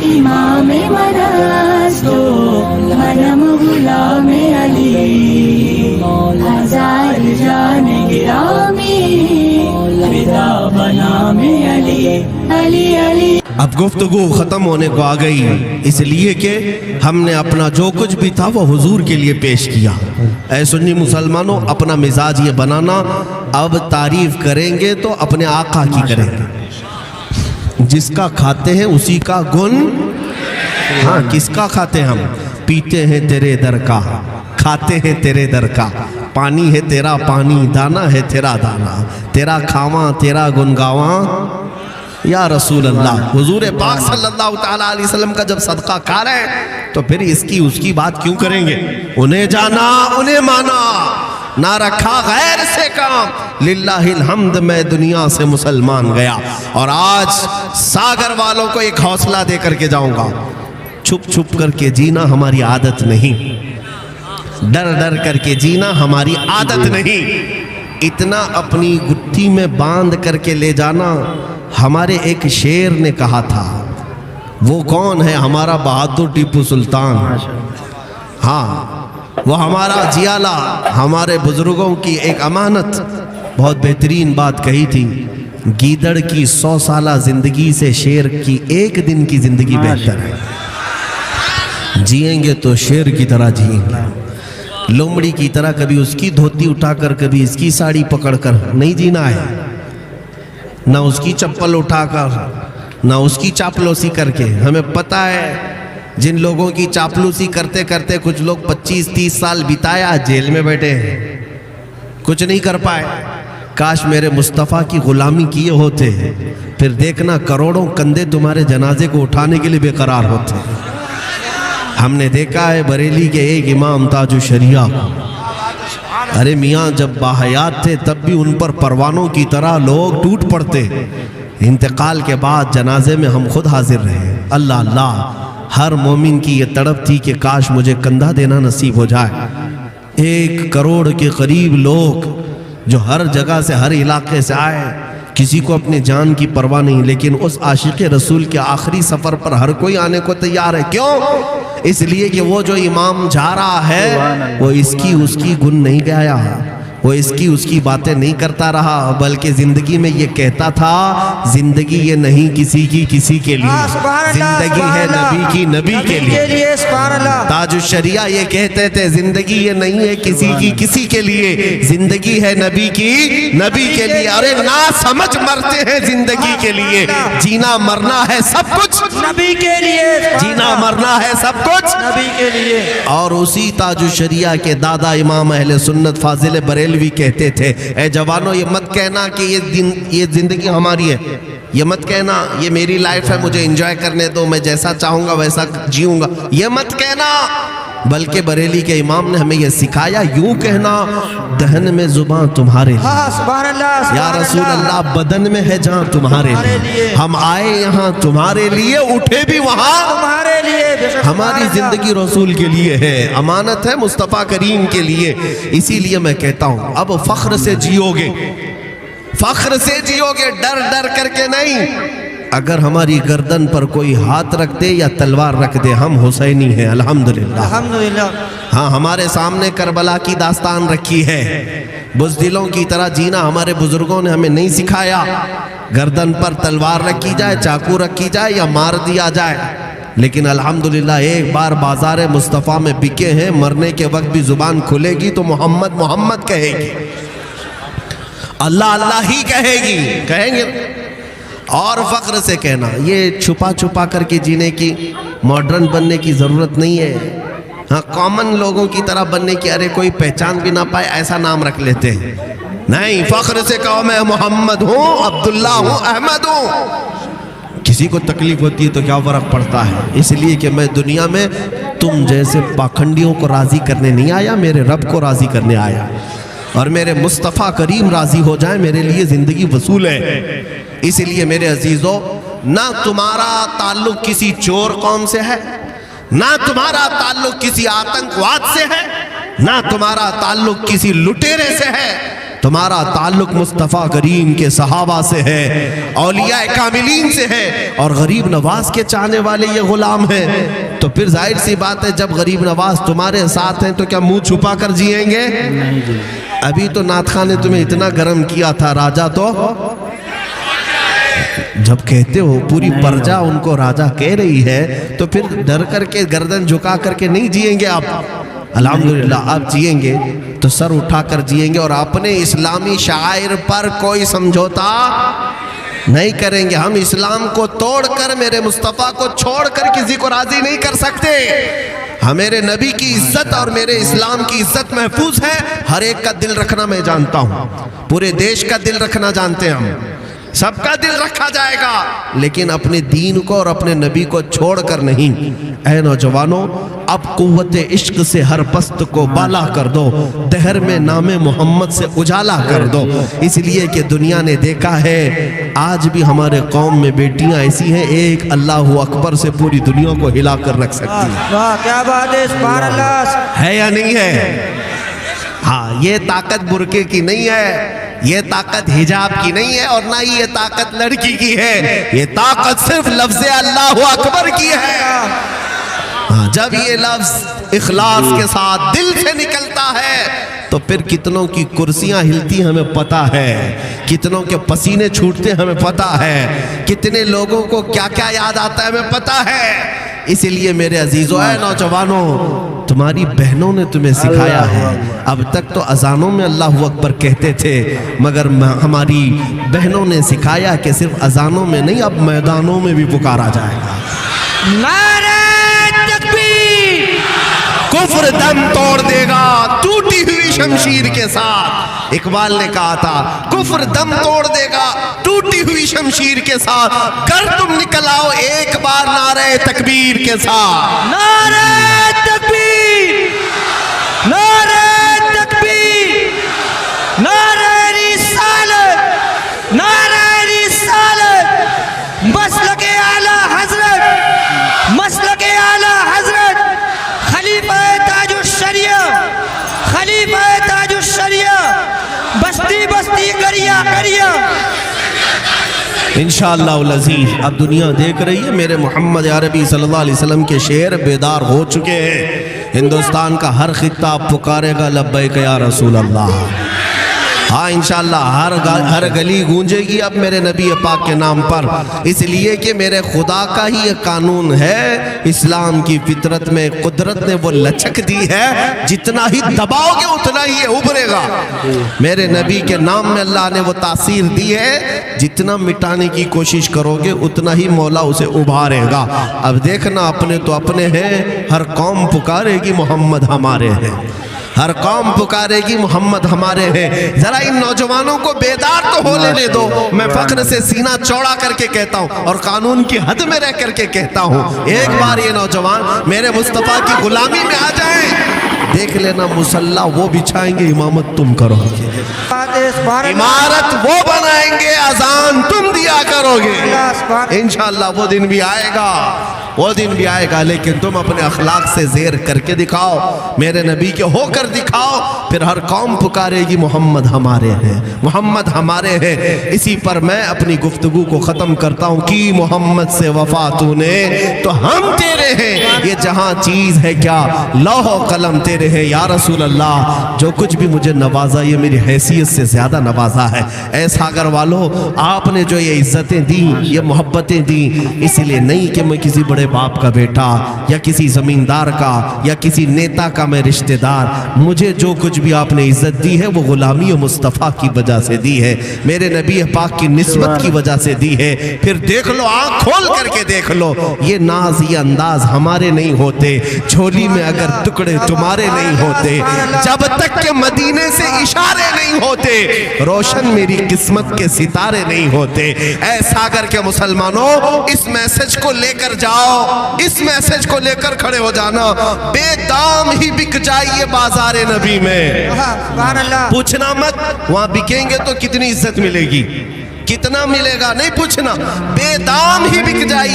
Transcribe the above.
امام مرستو منم غلام علی ہزار جان گرامی فدا بنام علی علی علی۔ اب گفتگو ختم ہونے کو آ گئی، اس لیے کہ ہم نے اپنا جو کچھ بھی تھا وہ حضور کے لیے پیش کیا۔ اے سنی مسلمانوں، اپنا مزاج یہ بنانا، اب تعریف کریں گے تو اپنے آقا کی کریں گے۔ جس کا کھاتے ہیں اسی کا گن، ہاں کس کا کھاتے ہیں ہم؟ پیتے ہیں تیرے در کا، کھاتے ہیں تیرے در کا، پانی ہے تیرا پانی، دانا ہے تیرا دانا، تیرا کھاواں تیرا گنگاواں یا رسول اللہ۔ حضور پاک صلی اللہ تعالیٰ علیہ وسلم کا جب صدقہ کھا رہے ہیں تو پھر اس کی بات کیوں کریں گے؟ انہیں جانا انہیں مانا، نہ رکھا غیر سے کام، للہ الحمد میں دنیا سے مسلمان گیا۔ اور آج ساگر والوں کو ایک حوصلہ دے کر کے جاؤں گا، چھپ چھپ کر کے جینا ہماری عادت نہیں، ڈر ڈر کر کے جینا ہماری عادت نہیں، اتنا اپنی گٹھی میں باندھ کر کے لے جانا۔ ہمارے ایک شیر نے کہا تھا، وہ کون ہے؟ ہمارا بہادر ٹیپو سلطان، ہاں وہ ہمارا جیالہ، ہمارے بزرگوں کی ایک امانت، بہت بہترین بات کہی تھی، گیدڑ کی 100 سالہ زندگی سے شیر کی ایک دن کی زندگی بہتر ہے۔ جئیں گے تو شیر کی طرح جئیں گے، لومڑی کی طرح کبھی اس کی دھوتی اٹھا کر کبھی اس کی ساڑی پکڑ کر نہیں جینا ہے، نہ اس کی چپل اٹھا کر نہ اس کی چاپلوسی کر کے۔ ہمیں پتہ ہے جن لوگوں کی چاپلوسی کرتے کرتے کچھ لوگ 25-30 سال بتایا جیل میں بیٹھے ہیں، کچھ نہیں کر پائے۔ کاش میرے مصطفیٰ کی غلامی کیے ہوتے، پھر دیکھنا کروڑوں کندھے تمہارے جنازے کو اٹھانے کے لیے بے قرار ہوتے۔ ہم نے دیکھا ہے بریلی کے ایک امام تاج الشریعہ، ارے میاں جب باحیات تھے تب بھی ان پر پروانوں کی طرح لوگ ٹوٹ پڑتے، انتقال کے بعد جنازے میں ہم خود حاضر رہے۔ اللہ اللہ، ہر مومن کی یہ تڑپ تھی کہ کاش مجھے کندھا دینا نصیب ہو جائے۔ 1 کروڑ کے قریب لوگ جو ہر جگہ سے ہر علاقے سے آئے، کسی کو اپنے جان کی پرواہ نہیں، لیکن اس عاشق رسول کے آخری سفر پر ہر کوئی آنے کو تیار ہے۔ کیوں؟ اس لیے کہ وہ جو امام جا رہا ہے وہ اس کی گن نہیں گایا، وہ اس کی باتیں نہیں کرتا رہا، بلکہ زندگی میں یہ کہتا تھا، زندگی یہ نہیں کسی کے لیے، زندگی ہے نبی کی نبی کے لیے۔ تاج الشریعہ یہ کہتے تھے، زندگی یہ نہیں ہے کسی کے لیے، زندگی ہے نبی کی نبی کے لیے۔ ارے نا سمجھ مرتے ہیں زندگی کے لیے، جینا مرنا ہے سب کچھ نبی کے لیے، جینا مرنا ہے سب کچھ نبی کے لیے۔ اور اسی تاج الشریعہ کے دادا امام اہل سنت فاضل بریلوی کہتے تھے، اے جوانوں یہ مت کہنا کہ یہ زندگی ہماری ہے، یہ مت کہنا یہ میری لائف ہے، مجھے انجوائے کرنے دو، میں جیسا چاہوں گا ویسا جیوں گا، یہ مت کہنا، بلکہ بریلی کے امام نے ہمیں یہ سکھایا، یوں کہنا، دہن میں زبان تمہارے لیے، یا رسول اللہ بدن میں ہے جان تمہارے لیے، ہم آئے یہاں تمہارے لیے، اٹھے بھی وہاں تمہارے لیے۔ ہماری زندگی رسول کے لیے ہے، امانت ہے مصطفیٰ کریم کے لیے۔ اسی لیے میں کہتا ہوں اب فخر سے جیو گے، فخر سے جیو گے، ڈر ڈر کر کے نہیں۔ اگر ہماری گردن پر کوئی ہاتھ رکھ دے یا تلوار رکھ دے، ہم حسینی ہیں الحمدللہ۔ الحمدللہ۔ ہاں ہمارے سامنے کربلا کی داستان رکھی ہے، بزدلوں کی طرح جینا ہمارے بزرگوں نے ہمیں نہیں سکھایا۔ گردن پر تلوار رکھی جائے، چاقو رکھی جائے یا مار دیا جائے، لیکن الحمدللہ ایک بار بازار مصطفیٰ میں بکے ہیں، مرنے کے وقت بھی زبان کھلے گی تو محمد محمد کہے گی، اللہ اللہ ہی کہیں گے، اور فخر سے کہنا۔ یہ چھپا چھپا کر کے جینے کی، ماڈرن بننے کی ضرورت نہیں ہے، ہاں کامن لوگوں کی طرح بننے کی، ارے کوئی پہچان بھی نہ پائے ایسا نام رکھ لیتے ہیں، نہیں، فخر سے کہو میں محمد ہوں، عبداللہ ہوں، احمد ہوں۔ کسی کو تکلیف ہوتی ہے تو کیا فرق پڑتا ہے؟ اس لیے کہ میں دنیا میں تم جیسے پاکھنڈیوں کو راضی کرنے نہیں آیا، میرے رب کو راضی کرنے آیا، اور میرے مصطفیٰ کریم راضی ہو جائیں، میرے لیے زندگی وصول ہے۔ اس لیے میرے عزیزو، نہ تمہارا تعلق کسی چور قوم سے ہے، نہ تمہارا تعلق کسی آتنکواد سے ہے، نہ تمہارا تعلق کسی لٹیرے سے ہے، تمہارا تعلق مصطفیٰ کریم کے صحابہ سے ہے، اولیاء کاملین سے ہے، اور غریب نواز کے چاہنے والے یہ غلام ہیں، تو پھر ظاہر سی بات ہے جب غریب نواز تمہارے ساتھ ہیں تو کیا منہ چھپا کر جئیں گے؟ ابھی تو نعت خواں نے تمہیں اتنا گرم کیا تھا، راجہ تو جب کہتے ہو پوری پرجا ان کو راجہ کہہ رہی ہے تو پھر ڈر کر کے گردن جھکا کر کے نہیں جئیں گے آپ۔ الحمدللہ آپ جئیں گے تو سر اٹھا کر جئیں گے، اور اپنے اسلامی شعائر پر کوئی سمجھوتا نہیں کریں گے۔ ہم اسلام کو توڑ کر میرے مصطفیٰ کو چھوڑ کر کسی کو راضی نہیں کر سکتے۔ ہم میرے نبی کی عزت اور میرے اسلام کی عزت محفوظ ہے، ہر ایک کا دل رکھنا میں جانتا ہوں، پورے دیش کا دل رکھنا جانتے ہیں ہم، سب کا دل رکھا جائے گا، لیکن اپنے دین کو اور اپنے نبی کو چھوڑ کر نہیں۔ اے نوجوانوں، اب قوت عشق سے ہر پست کو بالا کر دو، دہر میں نام محمد سے اجالا کر دو، اس لیے کہ دنیا نے دیکھا ہے آج بھی ہمارے قوم میں بیٹیاں ایسی ہیں ایک اللہ اکبر سے پوری دنیا کو ہلا کر رکھ سکتی ہیں۔ واہ کیا بات ہے، سبحان اللہ۔ ہے یا نہیں ہے؟ ہاں، یہ طاقت برقعے کی نہیں ہے، یہ طاقت حجاب کی نہیں ہے، اور نہ ہی یہ طاقت لڑکی کی ہے، یہ طاقت صرف لفظ اللہ اکبر کی ہے۔ ہاں، جب یہ لفظ اخلاص کے ساتھ دل سے نکلتا ہے تو پھر کتنوں کی کرسیاں ہلتی ہمیں پتہ ہے، کتنوں کے پسینے چھوٹتے ہمیں پتہ ہے، کتنے لوگوں کو کیا کیا یاد آتا ہے ہمیں پتہ ہے۔ اس لیے میرے عزیزو، اے نوجوانوں، تمہاری بہنوں نے تمہیں سکھایا ہے۔ اب تک تو اذانوں میں اللہ اکبر کہتے تھے، مگر ہماری بہنوں نے سکھایا کہ صرف اذانوں میں نہیں، اب میدانوں میں بھی پکارا جائے گا۔ نعرہ تکبیر! کفر دم توڑ دے گا ٹوٹی ہوئی شمشیر کے ساتھ۔ اقبال نے کہا تھا کفر دم توڑ دے گا ٹوٹی ہوئی شمشیر کے ساتھ، گر تم نکل آؤ ایک بار نعرہ تکبیر کے ساتھ۔ نعرہ تکبیر! نعرہ تکبیر! نعرہ رسالت! نعرہ رسالت! مسلک اعلیٰ حضرت! مسلک اعلیٰ حضرت! خلیفہ تاج الشریعہ! خلیفہ تاج الشریعہ! بستی بستی گریا گریا! انشاءاللہ العزیز اب دنیا دیکھ رہی ہے، میرے محمد عربی صلی اللہ علیہ وسلم کے شعر بیدار ہو چکے ہیں۔ ہندوستان کا ہر خطہ پکارے گا لبیک یا رسول اللہ۔ ہاں انشاءاللہ ہر گلی گونجے گی اب میرے نبی پاک کے نام پر، اس لیے کہ میرے خدا کا ہی یہ قانون ہے، اسلام کی فطرت میں قدرت نے وہ لچک دی ہے، جتنا ہی دباؤ گے اتنا ہی یہ ابھرے گا۔ میرے نبی کے نام میں اللہ نے وہ تاثیر دی ہے، جتنا مٹانے کی کوشش کرو گے اتنا ہی مولا اسے ابھارے گا۔ اب دیکھنا اپنے تو اپنے ہیں، ہر قوم پکارے گی محمد ہمارے ہیں، ہر قوم پکارے گی محمد ہمارے ہیں۔ ذرا ان نوجوانوں کو بیدار تو ہو لینے دو۔ میں فخر سے سینہ چوڑا کر کے کہتا ہوں اور قانون کی حد میں رہ کر کے کہتا ہوں، ایک بار یہ نوجوان میرے مصطفیٰ کی غلامی میں آ جائیں، دیکھ لینا مسلح وہ بچھائیں گے، امامت تم کرو گے، عمارت وہ بنائیں گے، اذان تم دیا کرو گے۔ انشاءاللہ وہ دن بھی آئے گا، وہ دن بھی آئے گا، لیکن تم اپنے اخلاق سے زیر کر کے دکھاؤ، میرے نبی کے ہو کر دکھاؤ، پھر ہر قوم پکارے گی محمد ہمارے ہیں، محمد ہمارے ہیں۔ اسی پر میں اپنی گفتگو کو ختم کرتا ہوں، کی محمد سے وفا تو نے تو ہم تیرے ہیں، یہ جہاں چیز ہے کیا لوح و قلم تیرے ہیں یا رسول اللہ۔ جو کچھ بھی مجھے نوازا یہ میری حیثیت سے زیادہ نوازا ہے۔ اے ساگر والو، آپ نے جو یہ عزتیں دی، یہ محبتیں دی، اس لیے نہیں کہ میں کسی بڑے باپ کا بیٹا یا کسی زمیندار کا یا کسی نیتا کا میں رشتہ دار، مجھے جو کچھ بھی آپ نے عزت دی ہے وہ غلامی مصطفیٰ کی وجہ سے دی ہے، میرے نبی پاک کی نسبت کی وجہ سے دی ہے۔ پھر دیکھ لو، آنکھ کھول کر کے دیکھ لو، یہ ناز یہ انداز ہمارے نہیں ہوتے، جھولی میں اگر ٹکڑے تمہارے نہیں ہوتے، جب تک کہ مدینے سے اشارے نہیں ہوتے، روشن میری قسمت کے ستارے نہیں ہوتے۔ اے ساگر کے مسلمانوں، اس میسج کو لے کر جاؤ، اس میسج کو لے کر کھڑے ہو جانا، بے دام ہی بک جائیے بازار نبی میں، پوچھنا مت وہاں بکیں گے تو کتنی عزت ملے گی، کتنا ملے گا نہیں پوچھنا، بے دام ہی بک جائیے۔